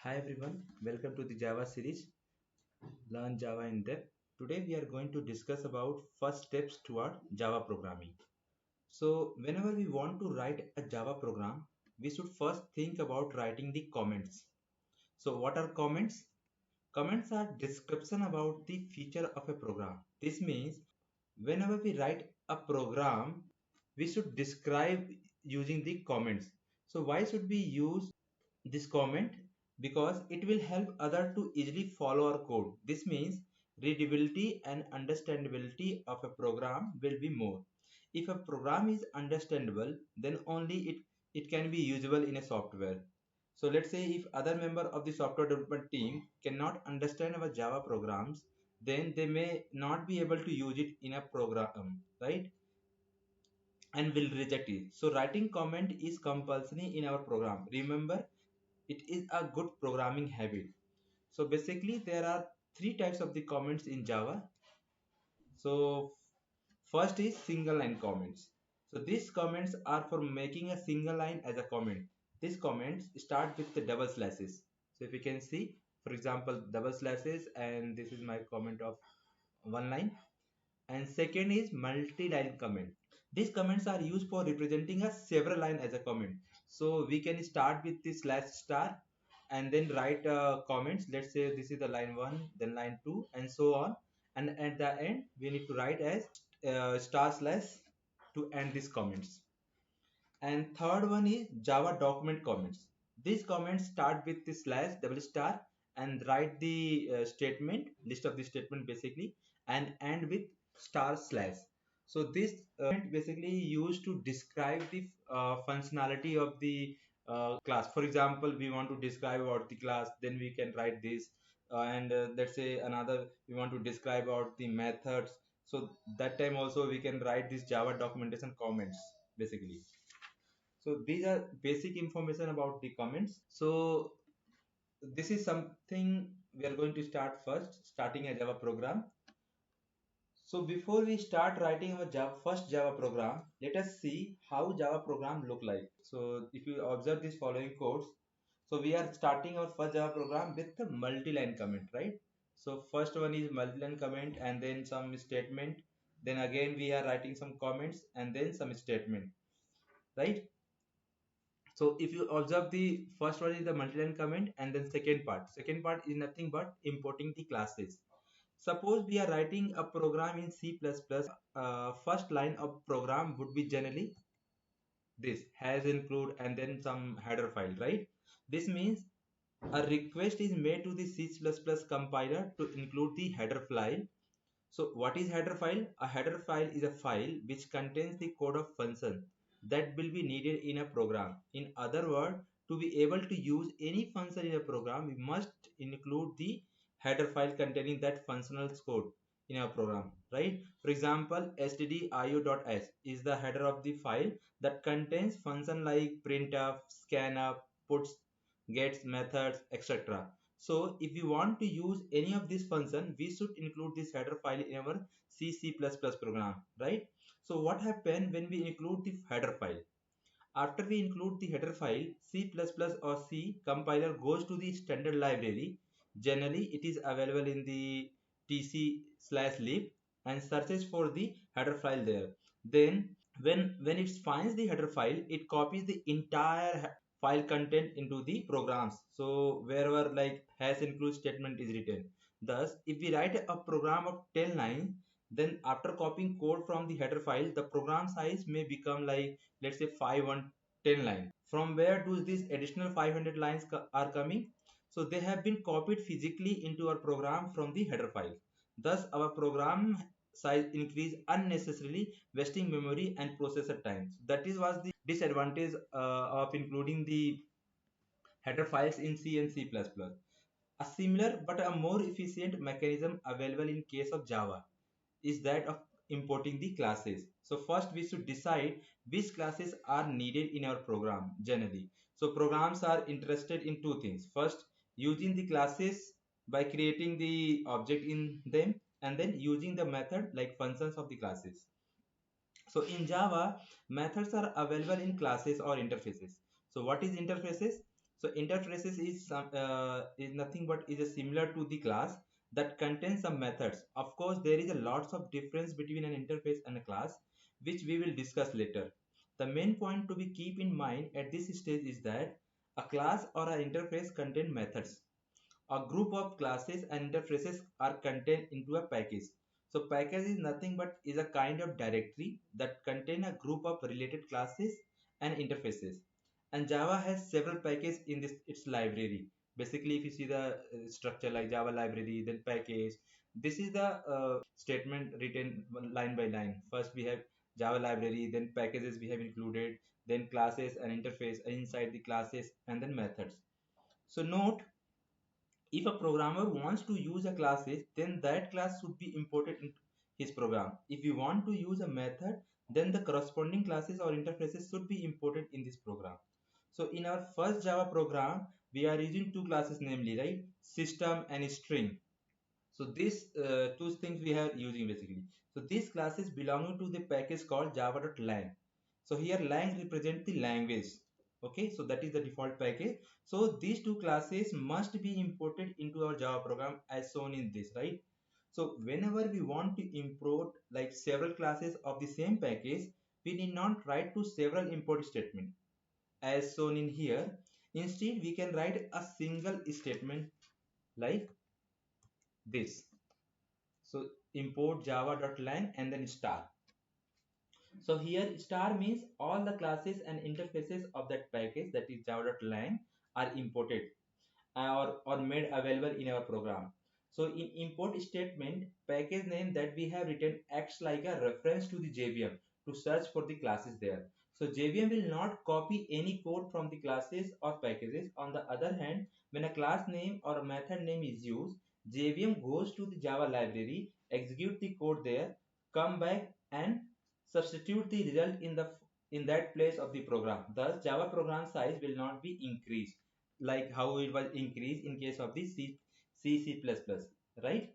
Hi everyone, welcome to the Java series Learn Java in Depth. Today we are going to discuss about first steps toward Java programming. So whenever we want to write a Java program, we should first think about writing the comments. So what are comments? Comments are description about the feature of a program. This means whenever we write a program, we should describe using the comments. So why should we use this comment? Because it will help other to easily follow our code. This means readability and understandability of a program will be more. If a program is understandable, then only it can be usable in a software. So let's say if other member of the software development team cannot understand our Java programs, then they may not be able to use it in a program, right? And will reject it. So writing comment is compulsory in our program. Remember, it is a good programming habit. So basically there are three types of the comments in Java. So first is single line comments. So these comments are for making a single line as a comment. These comments start with the double slashes. So if you can see, for example, double slashes, and this is my comment of one line. And second is multi-line comment. These comments are used for representing a several line as a comment. So we can start with the slash star and then write comments. Let's say this is the line 1, then line 2, and so on. And at the end, we need to write as star slash to end these comments. And third one is Java document comments. These comments start with the slash double star and write the statement, list of the statement basically, and end with star slash. So this basically used to describe the functionality of the class. For example, we want to describe about the class, then we can write this. And let's say another, we want to describe about the methods. So that time also we can write this Java documentation comments basically. So these are basic information about the comments. So this is something we are going to start first, starting a Java program. So before we start writing our first Java program, let us see how Java program look like. So if you observe these following codes, so we are starting our first Java program with the multi-line comment, right? So first one is multi-line comment and then some statement. Then again we are writing some comments and then some statement, right? So if you observe, the first one is the multi-line comment, and then second part is nothing but importing the classes. Suppose we are writing a program in C++, first line of program would be generally this has include and then some header file, right? This means a request is made to the C++ compiler to include the header file. So what is header file? A header file is a file which contains the code of function that will be needed in a program. In other words, to be able to use any function in a program, we must include the header file containing that functional code in our program, right? For example, stdio.h is the header of the file that contains function like printf, scanf, puts, gets, methods, etc. So if we want to use any of this function, we should include this header file in our C++ program, right? So what happens when we include the header file? After we include the header file, C++ or C compiler goes to the standard library. Generally, it is available in the tc/lib and searches for the header file there. Then when it finds the header file, it copies the entire file content into the programs. So wherever like has include statement is written. Thus, if we write a program of 10 lines, then after copying code from the header file, the program size may become like, let's say 510 line. From where do these additional 500 lines are coming? So they have been copied physically into our program from the header file. Thus our program size increase unnecessarily, wasting memory and processor time. So that is was the disadvantage of including the header files in C and C++. A similar but a more efficient mechanism available in case of Java is that of importing the classes. So first we should decide which classes are needed in our program generally. So programs are interested in two things. First, using the classes by creating the object in them, and then using the method like functions of the classes. So in Java, methods are available in classes or interfaces. So what is interfaces? So interfaces is nothing but is a similar to the class that contains some methods. Of course, there is a lots of difference between an interface and a class, which we will discuss later. The main point to be keep in mind at this stage is that a class or an interface contain methods. A group of classes and interfaces are contained into a package. So package is nothing but is a kind of directory that contain a group of related classes and interfaces. And Java has several packages in this its library. Basically, if you see the structure like Java library, then package. This is the statement written line by line. First we have Java library, then packages we have included, then classes and interface inside the classes, and then methods. So note, if a programmer wants to use a classes, then that class should be imported into his program. If you want to use a method, then the corresponding classes or interfaces should be imported in this program. So in our first Java program, we are using two classes, namely, right, system and string. So these two things we are using basically. So these classes belonging to the package called java.lang. So here lang represent the language. Okay, so that is the default package. So these two classes must be imported into our Java program as shown in this, right? So whenever we want to import like several classes of the same package, we need not write to several import statement as shown in here. Instead, we can write a single statement like this. So import java.lang and then star. So here star means all the classes and interfaces of that package, that is java.lang, are imported or made available in our program. So in import statement, package name that we have written acts like a reference to the JVM to search for the classes there. So JVM will not copy any code from the classes or packages. On the other hand, when a class name or a method name is used, JVM goes to the Java library, execute the code there, come back and substitute the result in that place of the program. Thus, Java program size will not be increased like how it was increased in case of the C++, right?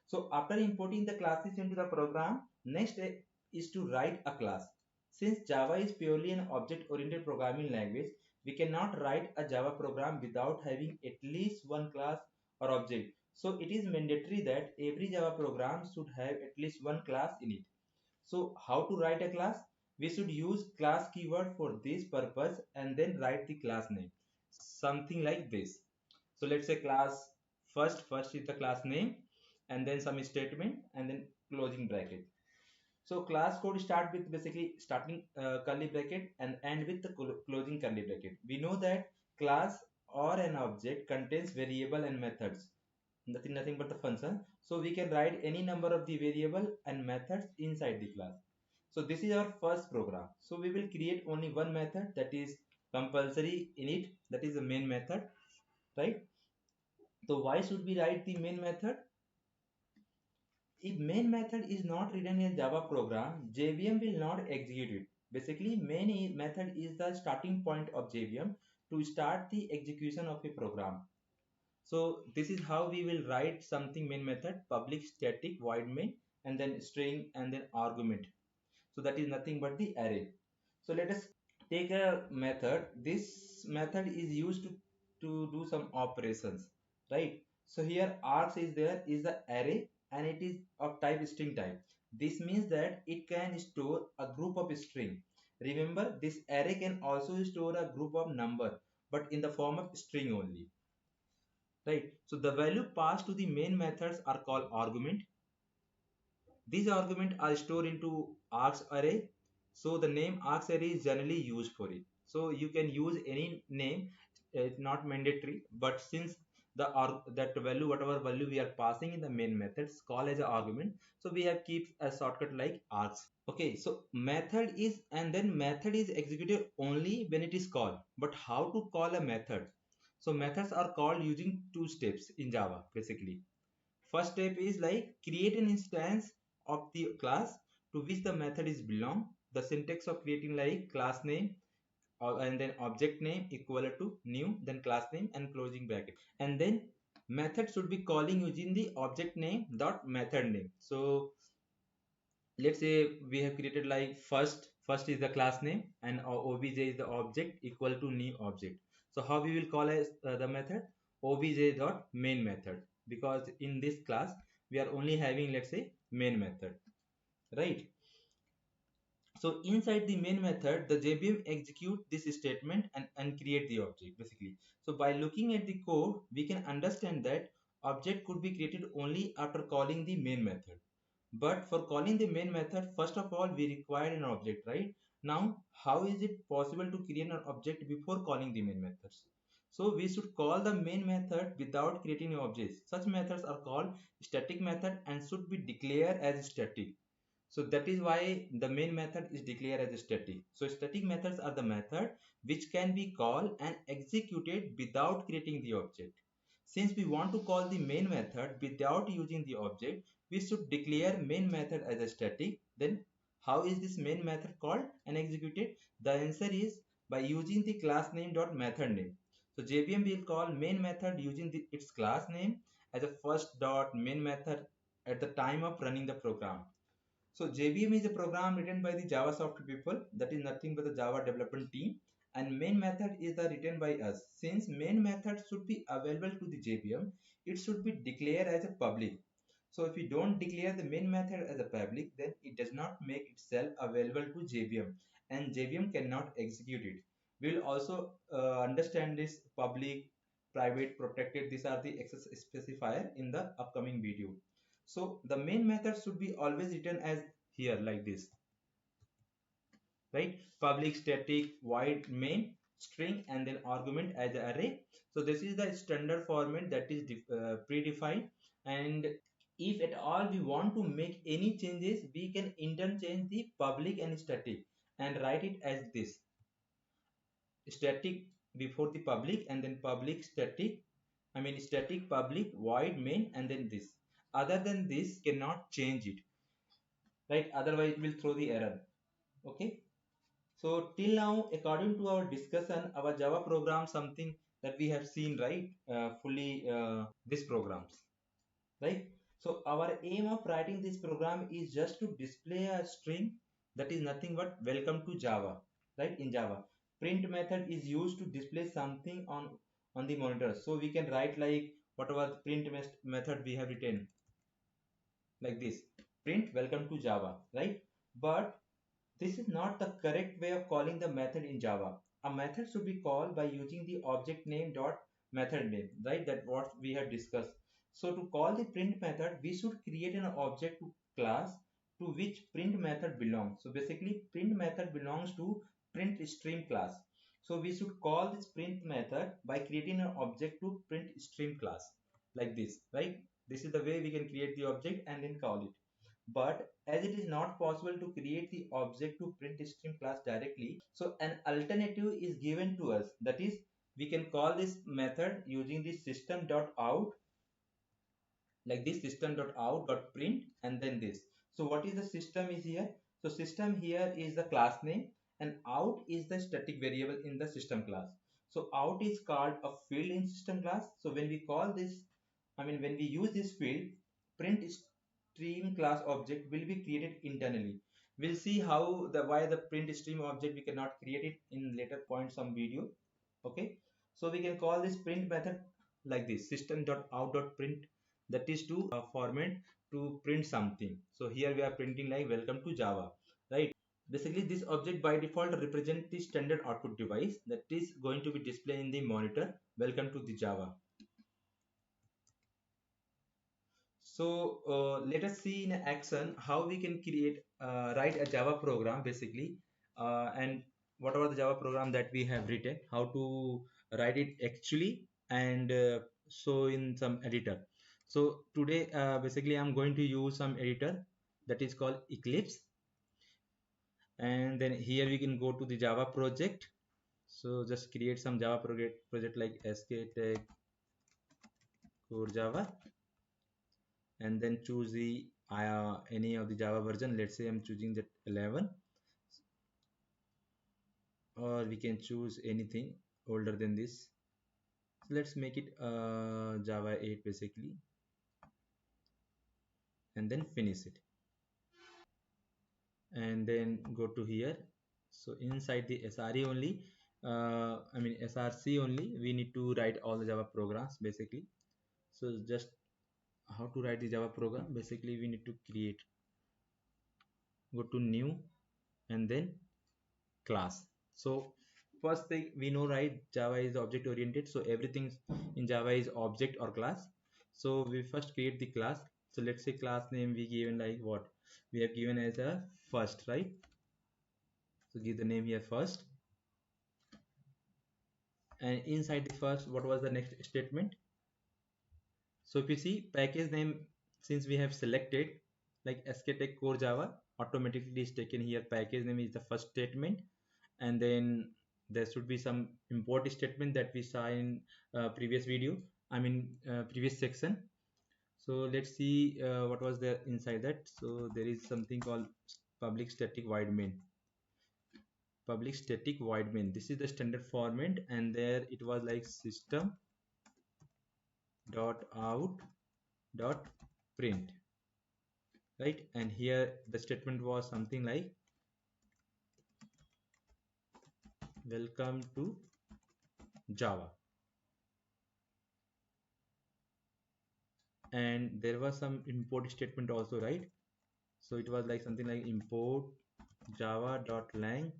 So after importing the classes into the program, next step is to write a class. Since Java is purely an object-oriented programming language, we cannot write a Java program without having at least one class or object. So it is mandatory that every Java program should have at least one class in it. So how to write a class? We should use class keyword for this purpose and then write the class name. Something like this. So let's say class first is the class name and then some statement and then closing bracket. So class code start with basically starting curly bracket and end with the closing curly bracket. We know that class or an object contains variable and methods, nothing but the function. So we can write any number of the variable and methods inside the class. So this is our first program. So we will create only one method that is compulsory in it, that is the main method, right? So why should we write the main method? If main method is not written in a Java program, JVM will not execute it. Basically, main method is the starting point of JVM to start the execution of a program. So this is how we will write something main method, public static void main, and then string and then argument. So that is nothing but the array. So let us take a method. This method is used to do some operations, right? So here args is there is the array and it is of type string type. This means that it can store a group of string. Remember, this array can also store a group of number, but in the form of string only, right? So the value passed to the main methods are called argument. These arguments are stored into args array. So the name args array is generally used for it. So you can use any name, it's not mandatory, but since that value, whatever value we are passing in the main methods, call as an argument. So we have keep a shortcut like args. Okay, so method is and then method is executed only when it is called. But how to call a method? So methods are called using two steps in Java basically. First step is like create an instance of the class to which the method is belong. The syntax of creating like class name and then object name equal to new, then class name and closing bracket. And then method should be calling using the object name dot method name. So let's say we have created like first is the class name and obj is the object equal to new object. So how we will call as the method? Obj dot main method, because in this class we are only having, let's say, main method, right? So inside the main method, the JVM execute this statement and create the object basically. So by looking at the code, we can understand that object could be created only after calling the main method. But for calling the main method, first of all, we require an object, right? Now, how is it possible to create an object before calling the main methods? So we should call the main method without creating objects. Such methods are called static method and should be declared as static. So that is why the main method is declared as static. So static methods are the method which can be called and executed without creating the object. Since we want to call the main method without using the object, we should declare main method as a static. Then how is this main method called and executed? The answer is by using the class name dot method name. So JVM will call main method using its class name as a first dot main method at the time of running the program. So JVM is a program written by the Java software people, that is nothing but the Java development team, and main method is the written by us. Since main method should be available to the JVM, it should be declared as a public. So if you don't declare the main method as a public, then it does not make itself available to JVM and JVM cannot execute it. We will also understand this public, private, protected. These are the access specifier in the upcoming video. So the main method should be always written as here like this, right? Public static void main string and then argument as an array. So this is the standard format that is predefined, and if at all we want to make any changes, we can interchange the public and static and write it as this: static before the public and then public static, I mean static public void main and then this. Other than this cannot change it, right? Otherwise it will throw the error. Okay, so till now, according to our discussion, our Java program, something that we have seen, right? Fully these programs, right? So our aim of writing this program is just to display a string that is nothing but welcome to Java, right? In Java, print method is used to display something on the monitor. So we can write like whatever print method we have written, like this: print welcome to Java, right? But this is not the correct way of calling the method in Java. A method should be called by using the object name dot method name, right? That what we have discussed. So to call the print method, we should create an object to class to which print method belongs. So basically, print method belongs to print stream class. So we should call this print method by creating an object to print stream class, like this, right? This is the way we can create the object and then call it. But as it is not possible to create the object to print stream class directly, so an alternative is given to us. That is, we can call this method using the system.out, like this: system.out.print and then this. So what is the system is here? So system here is the class name and out is the static variable in the system class. So out is called a field in system class. So when we call this, I mean when we use this field, print stream class object will be created internally. We'll see how the why the print stream object we cannot create it in later point some video. Okay, so we can call this print method like this: system.out.print, that is to format to print something. So here we are printing like welcome to Java, right? Basically this object by default represents the standard output device that is going to be displayed in the monitor: welcome to the Java. So let us see in action how we can create write a Java program basically, and whatever the Java program that we have written, how to write it actually, and so in some editor. So today basically I'm going to use some editor that is called Eclipse, and then here we can go to the Java project. So just create some Java project like sktech core Java, and then choose the any of the Java version. Let's say I'm choosing that 11, or we can choose anything older than this. So let's make it Java 8 basically, and then finish it, and then go to here. So inside the SRE only, I mean src only, we need to write all the Java programs basically. So just how to write the Java program, basically we need to create, go to new and then class. So first thing we know, right, Java is object oriented, so everything in Java is object or class. So we first create the class. So let's say class name we given like what we have given as a first, right? So give the name here first, and inside the first, what was the next statement? So if you see package name, since we have selected like SKTech Core Java, automatically is taken here. Package name is the first statement, and then there should be some import statement that we saw in previous video, I mean previous section. So let's see what was there inside that. So there is something called public static void main. Public static void main, this is the standard format, and there it was like system dot out dot print, right? And here the statement was something like welcome to Java, and there was some import statement also, right? So it was like something like import java.lang,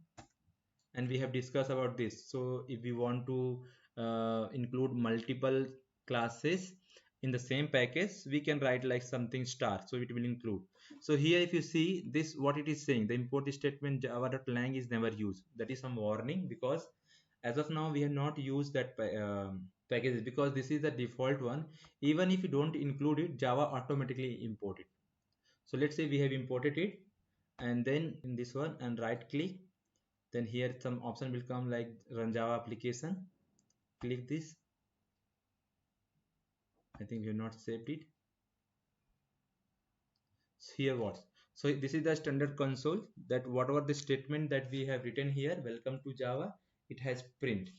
and we have discussed about this. So if we want to include multiple classes in the same package, we can write like something star, so it will include. So here if you see this, what it is saying, the import statement java.lang is never used. That is some warning, because as of now we have not used that packages, because this is the default one. Even if you don't include it, Java automatically import it. So let's say we have imported it, and then in this one and right click, then here some option will come like run Java application. Click this. I think we have not saved it. So here what, so this is the standard console, that whatever the statement that we have written here, welcome to Java, it has print,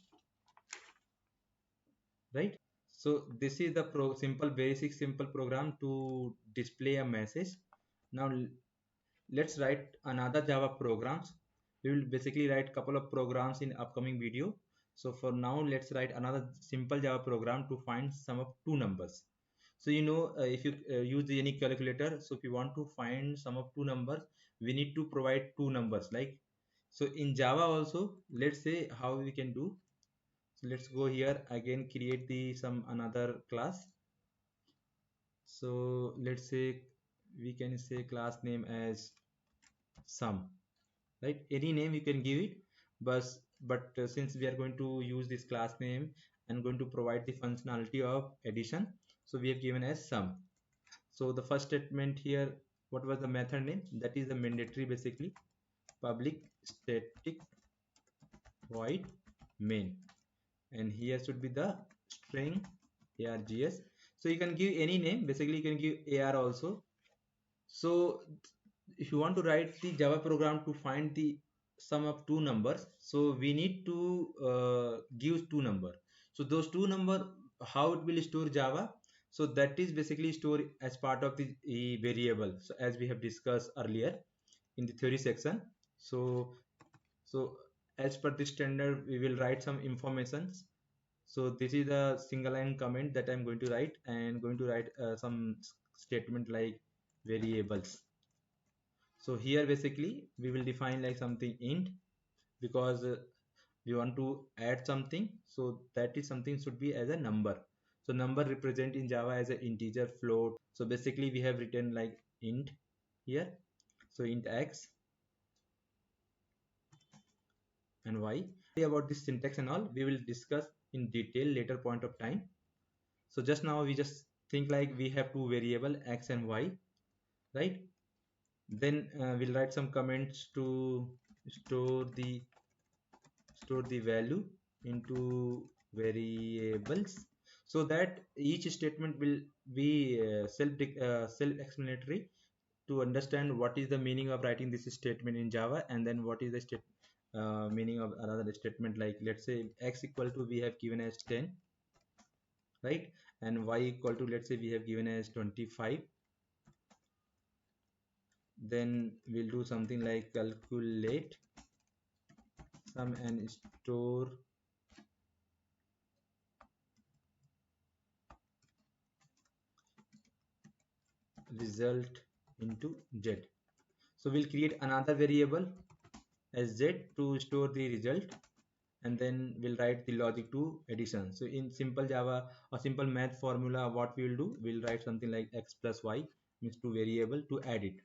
right? So this is the simple basic simple program to display a message. Now let's write another Java programs. We will basically write couple of programs in upcoming video. So for now let's write another simple Java program to find sum of two numbers. So you know, if you use any calculator, so if you want to find sum of two numbers, we need to provide two numbers, like, so in Java also, let's say how we can do. So let's go here again, create the some another class. So let's say we can say class name as sum, right? Any name you can give it, but since we are going to use this class name and going to provide the functionality of addition, so we have given as sum. So the first statement here, what was the method name? That is the mandatory, basically public static void main, and here should be the string args. So you can give any name, basically you can give ar also. So if you want to write the Java program to find the sum of two numbers, so we need to give two number. So those two number, how it will store Java? So that is basically stored as part of the variable. So as we have discussed earlier in the theory section. So as per the standard, we will write some informations. So this is a single line comment that I'm going to write, and going to write some statement like variables. So here basically we will define like something int, because we want to add something, so that is something should be as a number. So number represent in Java as an integer, float. So basically we have written like int here. So int x and y. About this syntax and all, we will discuss in detail later point of time. So just now we just think like we have two variable x and y, right? Then we'll write some comments to store the value into variables, so that each statement will be self explanatory to understand what is the meaning of writing this statement in Java, and then what is the meaning of another statement, like let's say x equal to we have given as 10, right? And y equal to, let's say we have given as 25. Then we'll do something like calculate sum and store result into z. So we'll create another variable as z to store the result, and then we'll write the logic to addition. So in simple Java or simple math formula, what we will do, we'll write something like x plus y means to variable to add it,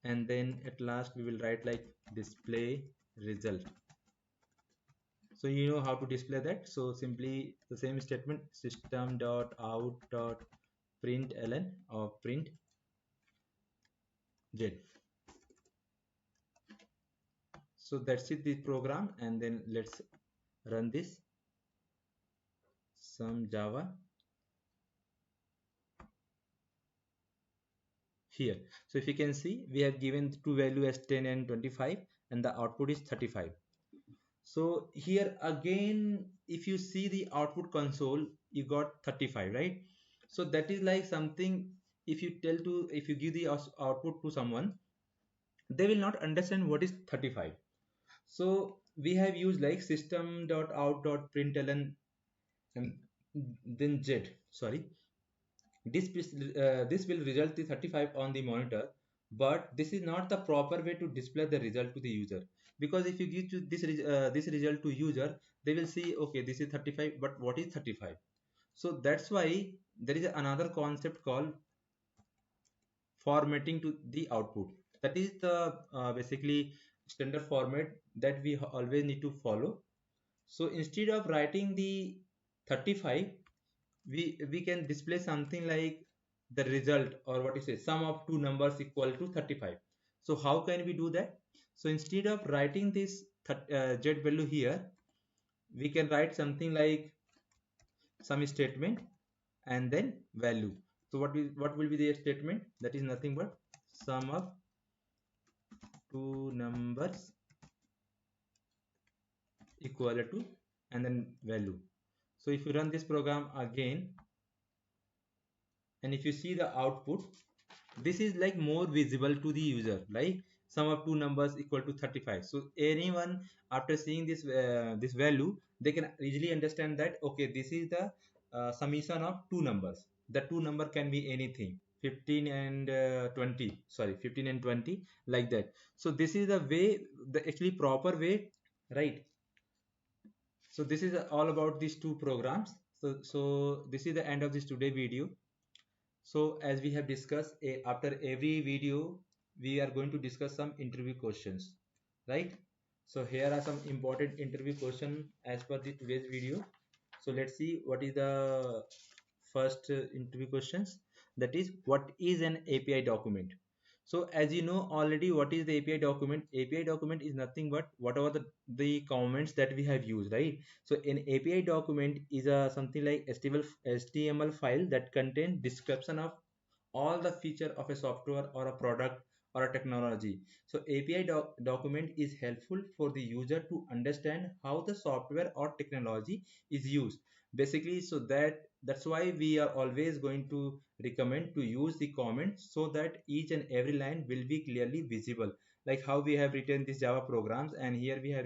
and then at last we will write like display result. So you know how to display that. So simply the same statement, system dot out dot println or print z. So that's it, the program, and then let's run this some Java here. So if you can see, we have given two value as 10 and 25, and the output is 35. So here again, if you see the output console, you got 35, right? So that is like something, if you tell to, if you give the output to someone, they will not understand what is 35. So we have used like system.out.println and then z, sorry, this will result the 35 on the monitor, but this is not the proper way to display the result to the user, because if you give to this result to user, they will see okay, this is 35, but what is 35? So that's why there is another concept called formatting to the output. That is the basically standard format that we always need to follow. So instead of writing the 35, we can display something like the result, or what you say, sum of two numbers equal to 35. So how can we do that? So instead of writing this z value here, we can write something like some statement and then value. So what will be the statement? That is nothing but sum of two numbers equal to, and then value. So if you run this program again, and if you see the output, this is like more visible to the user, like sum of two numbers equal to 35. So anyone after seeing this value, they can easily understand that okay, this is the summation of two numbers. The two number can be anything, 15 and 20, sorry, 15 and 20, like that. So this is the way, the actually proper way, right? So this is all about these two programs. So this is the end of this today video. So as we have discussed, after every video, we are going to discuss some interview questions, right? So here are some important interview questions as per the today's video. So let's see what is the first interview questions. That is, what is an API document? So as you know already, what is the API document? API document is nothing but whatever the comments that we have used, right? So an API document is a something like HTML file that contains description of all the feature of a software or a product or a technology. So API document is helpful for the user to understand how the software or technology is used. Basically, so that's why we are always going to recommend to use the comments, so that each and every line will be clearly visible. Like how we have written these Java programs, and here we have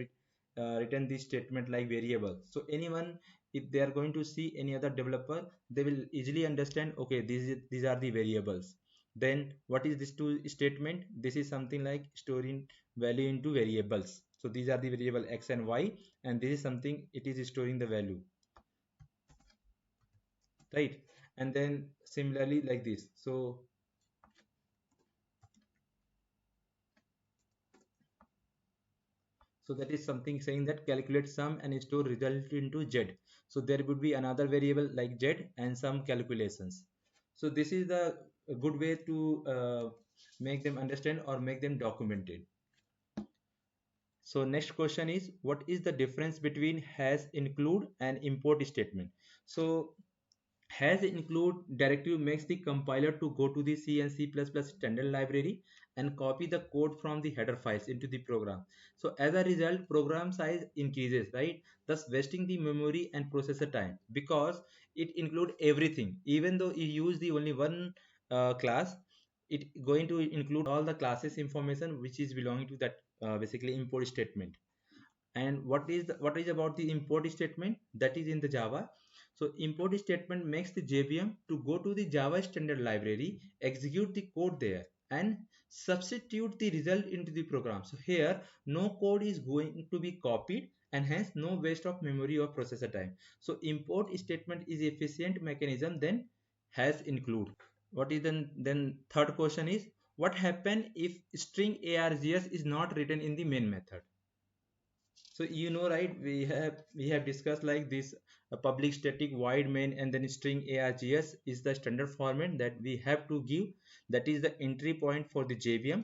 written this statement like variable. So anyone, if they are going to see any other developer, they will easily understand okay, these are the variables. Then what is this two statement? This is something like storing value into variables. So these are the variable x and y, and this is something, it is storing the value, right? And then similarly like this. So that is something saying that calculate sum and store result into z. So there would be another variable like z and some calculations. So this is the a good way to make them understand or make them documented. So next question is, what is the difference between has, include and import statement? So has include directive makes the compiler to go to the C and C++ standard library and copy the code from the header files into the program. So as a result, program size increases, right? Thus wasting the memory and processor time, because it include everything. Even though you use the only one class, it going to include all the classes information which is belonging to that basically import statement. And what is about the import statement that is in the Java? So import statement makes the JVM to go to the Java standard library, execute the code there, and substitute the result into the program. So here no code is going to be copied, and hence no waste of memory or processor time. So import statement is efficient mechanism than has include. What is then third question is, what happen if string args is not written in the main method? So you know, right, we have discussed like this, a public static void main and then string args is the standard format that we have to give, that is the entry point for the JVM.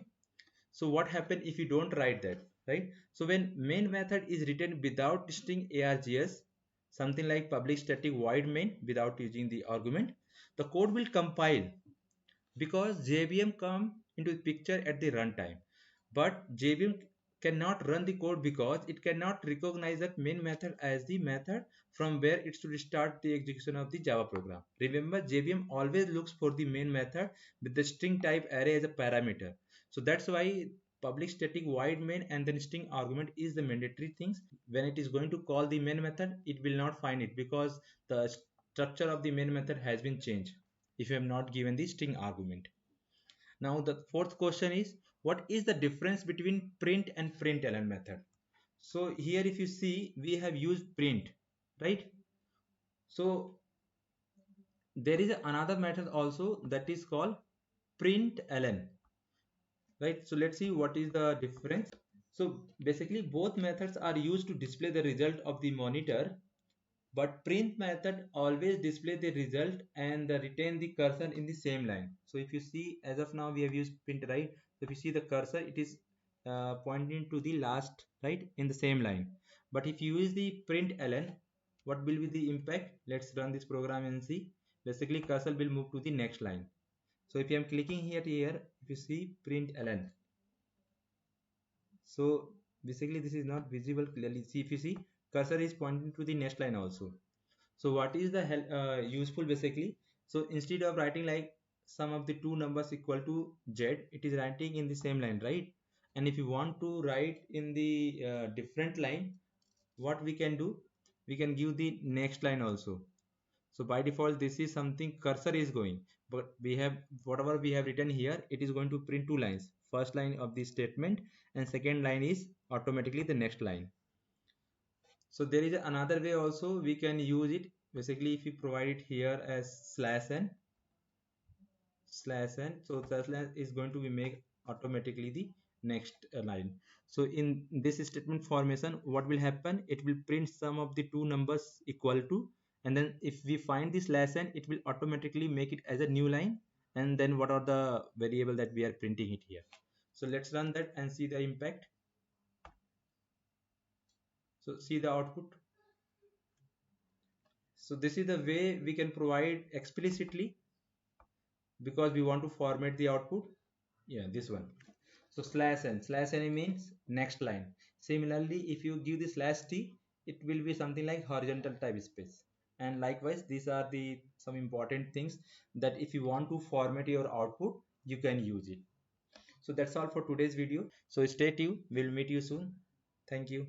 So what happen if you don't write that, right? So when main method is written without string args, something like public static void main without using the argument, the code will compile because JVM come into the picture at the runtime. But JVM cannot run the code because it cannot recognize that main method as the method from where it should start the execution of the Java program. Remember, JVM always looks for the main method with the string type array as a parameter. So that's why public static void main and then string argument is the mandatory things. When it is going to call the main method, it will not find it because the structure of the main method has been changed if you have not given the string argument. Now the fourth question is, what is the difference between print and println method? So here if you see, we have used print, right? So there is another method also that is called println, right? So let's see what is the difference. So basically both methods are used to display the result of the monitor, but print method always display the result and retain the cursor in the same line. So if you see, as of now we have used print, right? So if you see the cursor, it is pointing to the last, right, in the same line. But if you use the println, what will be the impact? Let's run this program and see. Basically cursor will move to the next line. So if I am clicking here, if you see println, so basically this is not visible clearly. See, if you see, cursor is pointing to the next line also. So what is the useful basically? So instead of writing like sum of the two numbers equal to z, it is writing in the same line, right? And if you want to write in the different line, what we can do? We can give the next line also. So by default, this is something cursor is going, but we have whatever we have written here, it is going to print two lines. First line of the statement and second line is automatically the next line. So there is another way also we can use it. Basically, if you provide it here as slash n, so slash n is going to be make automatically the next line. So in this statement formation, what will happen? It will print sum of the two numbers equal to, and then if we find this slash n, it will automatically make it as a new line. And then what are the variable that we are printing it here? So let's run that and see the impact. So see the output. So this is the way we can provide explicitly because we want to format the output. Yeah, this one. So slash n means next line. Similarly, if you give the slash t, it will be something like horizontal type space. And likewise, these are the some important things that if you want to format your output, you can use it. So that's all for today's video. So stay tuned, we'll meet you soon. Thank you.